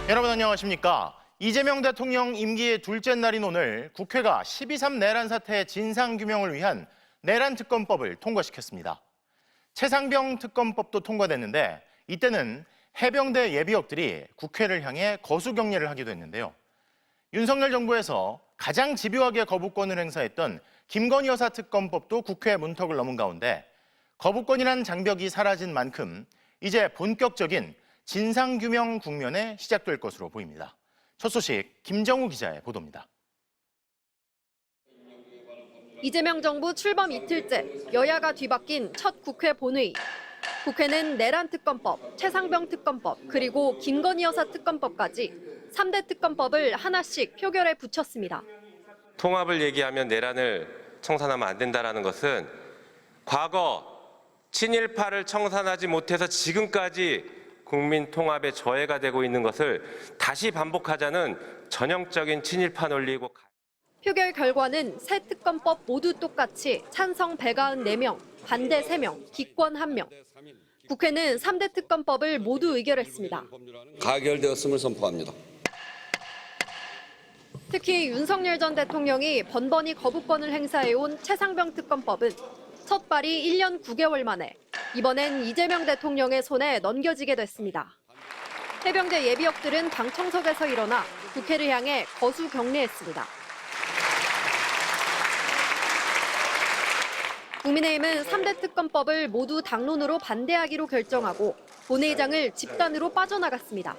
여러분 안녕하십니까? 이재명 대통령 임기의 둘째 날인 오늘 국회가 12.3 내란 사태 진상규명을 위한 내란특검법을 통과시켰습니다. 최상병 특검법도 통과됐는데 이때는 해병대 예비역들이 국회를 향해 거수경례를 하기도 했는데요. 윤석열 정부에서 가장 집요하게 거부권을 행사했던 김건희 여사 특검법도 국회 문턱을 넘은 가운데 거부권이란 장벽이 사라진 만큼 이제 본격적인 진상규명 국면에 시작될 것으로 보입니다. 첫 소식 김정우 기자의 보도입니다. 이재명 정부 출범 이틀째 여야가 뒤바뀐 첫 국회 본회의. 국회는 내란특검법, 최상병 특검법, 그리고 김건희 여사 특검법까지 3대 특검법을 하나씩 표결에 붙였습니다. 통합을 얘기하면 내란을 청산하면 안 된다는 것은 과거 친일파를 청산하지 못해서 지금까지 국민 통합의 저해가 되고 있는 것을 다시 반복하자는 전형적인 친일파 논리이고. 표결 결과는 새 특검법 모두 똑같이 찬성 194명, 반대 3명, 기권 1명. 국회는 3대 특검법을 모두 의결했습니다. 가결되었음을 선포합니다. 특히 윤석열 전 대통령이 번번이 거부권을 행사해온 최상병 특검법은 첫 발의 1년 9개월 만에 이번엔 이재명 대통령의 손에 넘겨지게 됐습니다. 해병대 예비역들은 방청석에서 일어나 국회를 향해 거수 경례했습니다. 국민의힘은 3대 특검법을 모두 당론으로 반대하기로 결정하고 본회의장을 집단으로 빠져나갔습니다.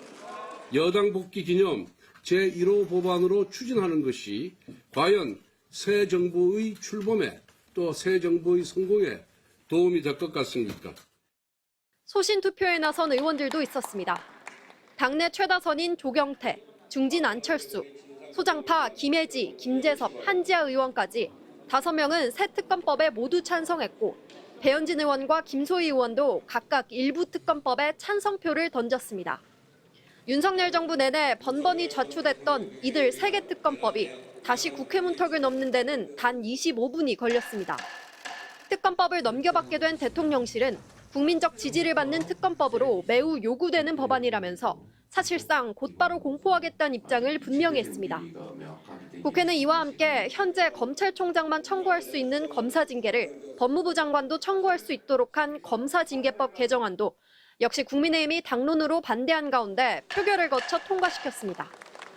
여당 복귀 기념 제1호 법안으로 추진하는 것이 과연 새 정부의 출범에 또 새 정부의 성공에 도움이 될 것 같습니까? 소신 투표에 나선 의원들도 있었습니다. 당내 최다선인 조경태, 중진 안철수, 소장파 김혜지, 김재섭, 한지아 의원까지 5명은 새 특검법에 모두 찬성했고 배현진 의원과 김소희 의원도 각각 일부 특검법에 찬성표를 던졌습니다. 윤석열 정부 내내 번번이 좌초됐던 이들 3개 특검법이 다시 국회 문턱을 넘는 데는 단 25분이 걸렸습니다. 특검법을 넘겨받게 된 대통령실은 국민적 지지를 받는 특검법으로 매우 요구되는 법안이라면서 사실상 곧바로 공포하겠다는 입장을 분명히 했습니다. 국회는 이와 함께 현재 검찰총장만 청구할 수 있는 검사징계를 법무부 장관도 청구할 수 있도록 한 검사징계법 개정안도 역시 국민의힘이 당론으로 반대한 가운데 표결을 거쳐 통과시켰습니다.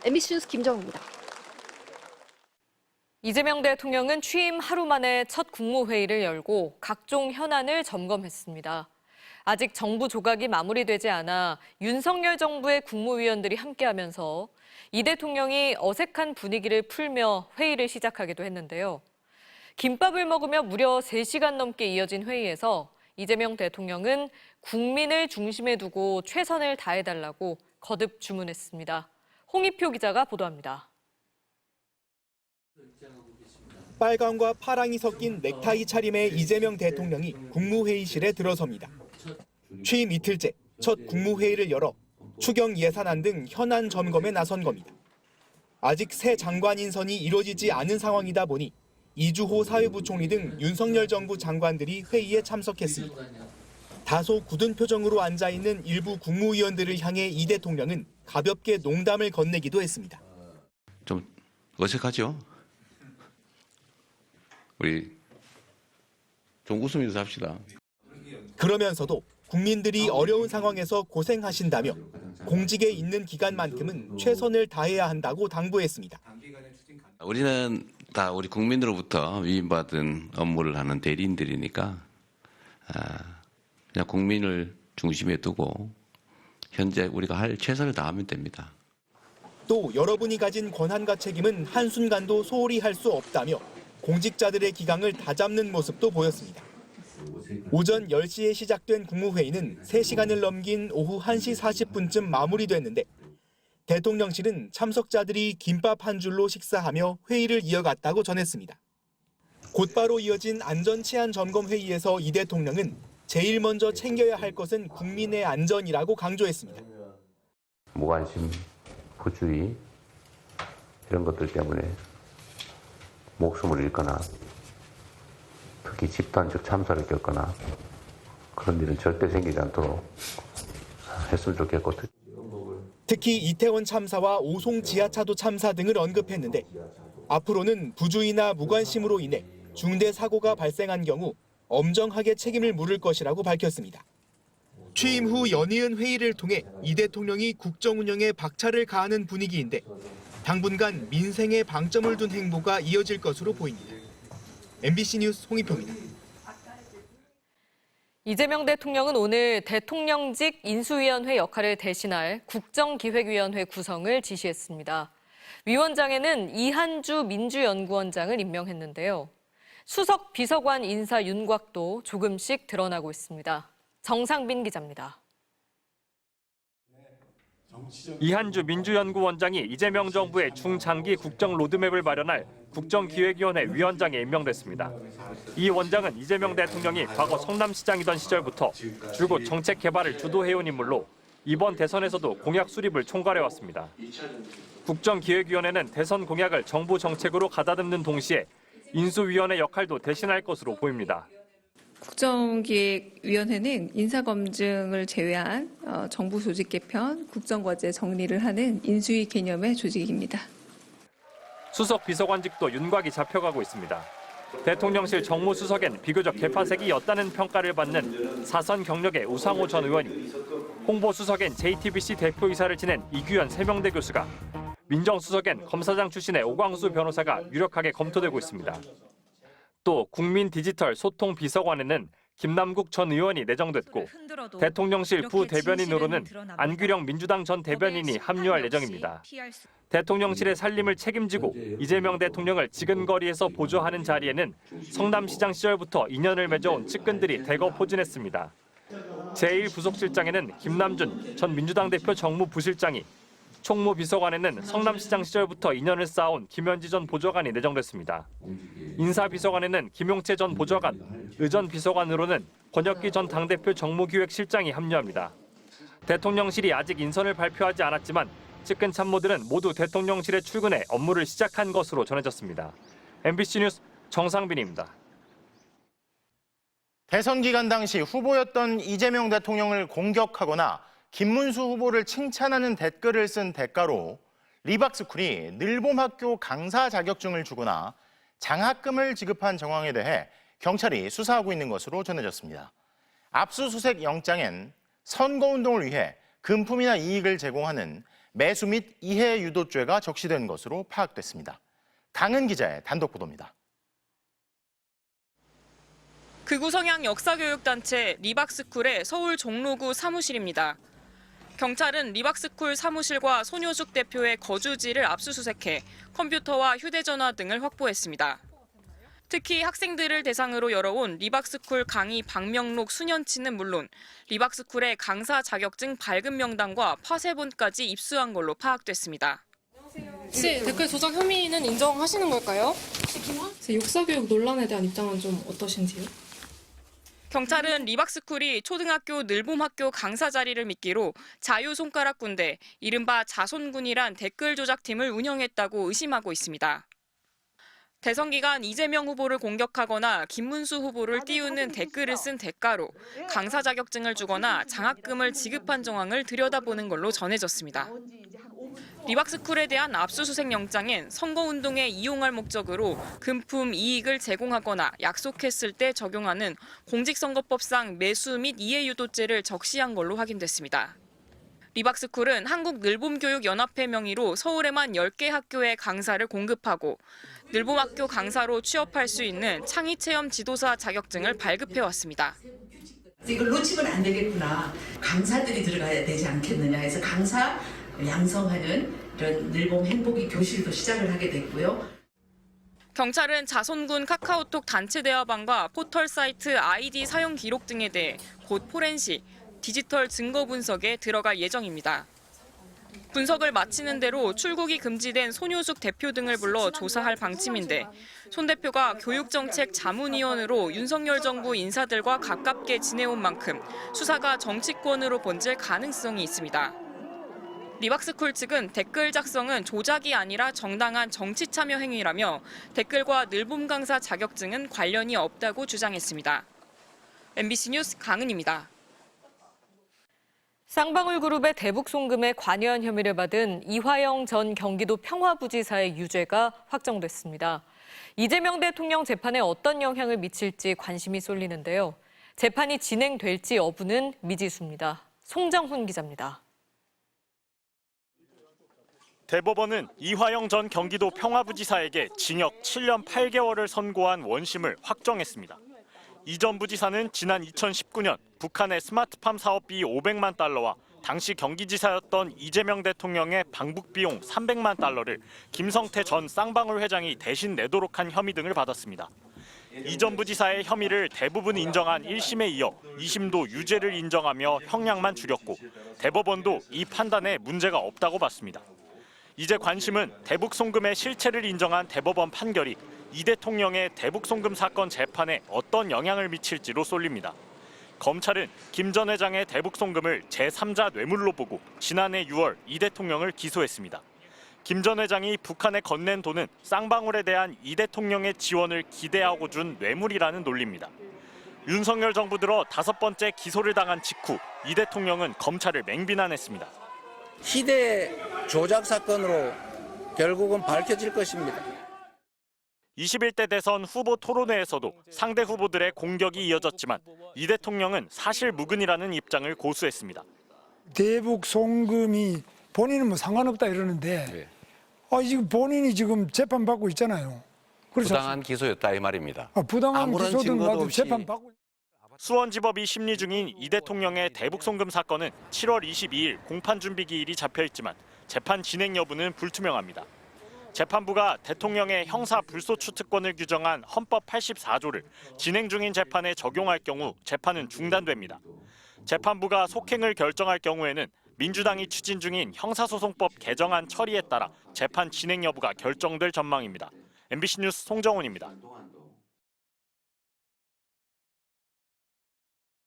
MBC 뉴스 김정우입니다. 이재명 대통령은 취임 하루 만에 첫 국무회의를 열고 각종 현안을 점검했습니다. 아직 정부 조각이 마무리되지 않아 윤석열 정부의 국무위원들이 함께하면서 이 대통령이 어색한 분위기를 풀며 회의를 시작하기도 했는데요. 김밥을 먹으며 무려 3시간 넘게 이어진 회의에서 이재명 대통령은 국민을 중심에 두고 최선을 다해달라고 거듭 주문했습니다. 홍익표 기자가 보도합니다. 빨강과 파랑이 섞인 넥타이 차림의 이재명 대통령이 국무회의실에 들어섭니다. 취임 이틀째 첫 국무회의를 열어 추경 예산안 등 현안 점검에 나선 겁니다. 아직 새 장관 인선이 이루어지지 않은 상황이다 보니 이주호 사회부총리 등 윤석열 정부 장관들이 회의에 참석했습니다. 다소 굳은 표정으로 앉아있는 일부 국무위원들을 향해 이 대통령은 가볍게 농담을 건네기도 했습니다. 좀 어색하죠? 우리 좀 웃으면서 합시다. 그러면서도 국민들이 어려운 상황에서 고생하신다며 공직에 있는 기간만큼은 최선을 다해야 한다고 당부했습니다. 우리는 다 우리 국민으로부터 위임받은 업무를 하는 대리인들이니까 그냥 국민을 중심에 두고 현재 우리가 할 최선을 다하면 됩니다. 또 여러분이 가진 권한과 책임은 한순간도 소홀히 할 수 없다며 공직자들의 기강을 다잡는 모습도 보였습니다. 오전 10시에 시작된 국무회의는 3시간을 넘긴 오후 1시 40분쯤 마무리됐는데 대통령실은 참석자들이 김밥 한 줄로 식사하며 회의를 이어갔다고 전했습니다. 곧바로 이어진 안전치안점검회의에서 이 대통령은 제일 먼저 챙겨야 할 것은 국민의 안전이라고 강조했습니다. 무관심, 부주의 이런 것들 때문에 목숨을 잃거나 특히 집단적 참사를 겪거나 그런 일은 절대 생기지 않도록 했으면 좋겠고 특히 이태원 참사와 오송 지하차도 참사 등을 언급했는데 앞으로는 부주의나 무관심으로 인해 중대 사고가 발생한 경우 엄정하게 책임을 물을 것이라고 밝혔습니다. 취임 후 연이은 회의를 통해 이 대통령이 국정 운영에 박차를 가하는 분위기인데 당분간 민생에 방점을 둔 행보가 이어질 것으로 보입니다. MBC 뉴스 홍익표입니다. 이재명 대통령은 오늘 대통령직 인수위원회 역할을 대신할 국정기획위원회 구성을 지시했습니다. 위원장에는 이한주 민주연구원장을 임명했는데요. 수석 비서관 인사 윤곽도 조금씩 드러나고 있습니다. 정상빈 기자입니다. 이한주 민주연구원장이 이재명 정부의 중장기 국정 로드맵을 마련할 국정기획위원회 위원장에 임명됐습니다. 이 원장은 이재명 대통령이 과거 성남시장이던 시절부터 줄곧 정책 개발을 주도해온 인물로 이번 대선에서도 공약 수립을 총괄해왔습니다. 국정기획위원회는 대선 공약을 정부 정책으로 가다듬는 동시에 인수위원회 역할도 대신할 것으로 보입니다. 국정기획위원회는 인사검증을 제외한 정부 조직 개편, 국정과제 정리를 하는 인수위 개념의 조직입니다. 수석 비서관직도 윤곽이 잡혀가고 있습니다. 대통령실 정무수석엔 비교적 개파색이었다는 평가를 받는 사선 경력의 우상호 전 의원이, 홍보수석엔 JTBC 대표이사를 지낸 이규현 세명대 교수가, 민정수석엔 검사장 출신의 오광수 변호사가 유력하게 검토되고 있습니다. 또 국민디지털소통비서관에는 김남국 전 의원이 내정됐고 대통령실 부대변인으로는 안규령 민주당 전 대변인이 합류할 예정입니다. 대통령실의 살림을 책임지고 이재명 대통령을 지근거리에서 보조하는 자리에는 성남시장 시절부터 인연을 맺어온 측근들이 대거 포진했습니다. 제1부속실장에는 김남준 전 민주당 대표 정무부실장이, 총무비서관에는 성남시장 시절부터 인연을 쌓아온 김현지 전 보좌관이 내정됐습니다. 인사비서관에는 김용채 전 보좌관, 의전 비서관으로는 권혁기 전 당대표 정무기획실장이 합류합니다. 대통령실이 아직 인선을 발표하지 않았지만 측근 참모들은 모두 대통령실에 출근해 업무를 시작한 것으로 전해졌습니다. MBC 뉴스 정상빈입니다. 대선 기간 당시 후보였던 이재명 대통령을 공격하거나 김문수 후보를 칭찬하는 댓글을 쓴 대가로 리박스쿨이 늘봄학교 강사 자격증을 주거나 장학금을 지급한 정황에 대해 경찰이 수사하고 있는 것으로 전해졌습니다. 압수수색 영장엔 선거운동을 위해 금품이나 이익을 제공하는 매수 및 이해 유도죄가 적시된 것으로 파악됐습니다. 강은 기자의 단독 보도입니다. 극우 성향 역사교육단체 리박스쿨의 서울 종로구 사무실입니다. 경찰은 리박스쿨 사무실과 손효숙 대표의 거주지를 압수수색해 컴퓨터와 휴대전화 등을 확보했습니다. 특히 학생들을 대상으로 열어온 리박스쿨 강의 방명록 수년치는 물론 리박스쿨의 강사 자격증 발급 명단과 파쇄본까지 입수한 걸로 파악됐습니다. 혹시 댓글 조작 혐의는 인정하시는 걸까요? 역사교육 논란에 대한 입장은 좀 어떠신지요? 경찰은 리박스쿨이 초등학교 늘봄학교 강사 자리를 미끼로 자유손가락군대, 이른바 자손군이란 댓글 조작팀을 운영했다고 의심하고 있습니다. 대선 기간 이재명 후보를 공격하거나 김문수 후보를 띄우는 댓글을 쓴 대가로 강사 자격증을 주거나 장학금을 지급한 정황을 들여다보는 걸로 전해졌습니다. 리박스쿨에 대한 압수수색 영장엔 선거운동에 이용할 목적으로 금품 이익을 제공하거나 약속했을 때 적용하는 공직선거법상 매수 및 이해유도죄를 적시한 걸로 확인됐습니다. 리박스쿨은 한국늘봄교육연합회 명의로 서울에만 10개 학교에 강사를 공급하고 늘봄학교 강사로 취업할 수 있는 창의체험 지도사 자격증을 발급해왔습니다. 이걸 놓치면 안 되겠구나. 강사들이 들어가야 되지 않겠느냐 해서 강사 양성하는 이런 늘봄 행복이 교실도 시작을 하게 됐고요. 경찰은 자손군 카카오톡 단체 대화방과 포털 사이트 아이디 사용 기록 등에 대해 곧 포렌식, 디지털 증거 분석에 들어갈 예정입니다. 분석을 마치는 대로 출국이 금지된 손효숙 대표 등을 불러 조사할 방침인데 손 대표가 교육정책 자문위원으로 윤석열 정부 인사들과 가깝게 지내온 만큼 수사가 정치권으로 번질 가능성이 있습니다. 리박스쿨 측은 댓글 작성은 조작이 아니라 정당한 정치 참여 행위라며 댓글과 늘봄 강사 자격증은 관련이 없다고 주장했습니다. MBC 뉴스 강은입니다. 쌍방울 그룹의 대북 송금에 관여한 혐의를 받은 이화영 전 경기도 평화부지사의 유죄가 확정됐습니다. 이재명 대통령 재판에 어떤 영향을 미칠지 관심이 쏠리는데요. 재판이 진행될지 여부는 미지수입니다. 송정훈 기자입니다. 대법원은 이화영 전 경기도 평화부지사에게 징역 7년 8개월을 선고한 원심을 확정했습니다. 이 전 부지사는 지난 2019년 북한의 스마트팜 사업비 500만 달러와 당시 경기지사였던 이재명 대통령의 방북 비용 300만 달러를 김성태 전 쌍방울 회장이 대신 내도록 한 혐의 등을 받았습니다. 이 전 부지사의 혐의를 대부분 인정한 1심에 이어 2심도 유죄를 인정하며 형량만 줄였고 대법원도 이 판단에 문제가 없다고 봤습니다. 이제 관심은 대북 송금의 실체를 인정한 대법원 판결이 이 대통령의 대북 송금 사건 재판에 어떤 영향을 미칠지로 쏠립니다. 검찰은 김 전 회장의 대북 송금을 제3자 뇌물로 보고 지난해 6월 이 대통령을 기소했습니다. 김 전 회장이 북한에 건넨 돈은 쌍방울에 대한 이 대통령의 지원을 기대하고 준 뇌물이라는 논리입니다. 윤석열 정부 들어 5번째 기소를 당한 직후 이 대통령은 검찰을 맹비난했습니다. 시대 조작 사건으로 결국은 밝혀질 것입니다. 21대 대선 후보 토론회에서도 상대 후보들의 공격이 이어졌지만 이 대통령은 사실 무근이라는 입장을 고수했습니다. 대북 송금이 본인은 뭐 상관없다 이러는데 지금 본인이 지금 재판받고 있잖아요. 부당한 기소였다 이 말입니다. 부당한 기소든 뭐든 재판받고. 수원지법이 심리 중인 이 대통령의 대북 송금 사건은 7월 22일 공판 준비 기일이 잡혀 있지만 재판 진행 여부는 불투명합니다. 재판부가 대통령의 형사 불소추 특권을 규정한 헌법 84조를 진행 중인 재판에 적용할 경우 재판은 중단됩니다. 재판부가 속행을 결정할 경우에는 민주당이 추진 중인 형사소송법 개정안 처리에 따라 재판 진행 여부가 결정될 전망입니다. MBC 뉴스 송정훈입니다.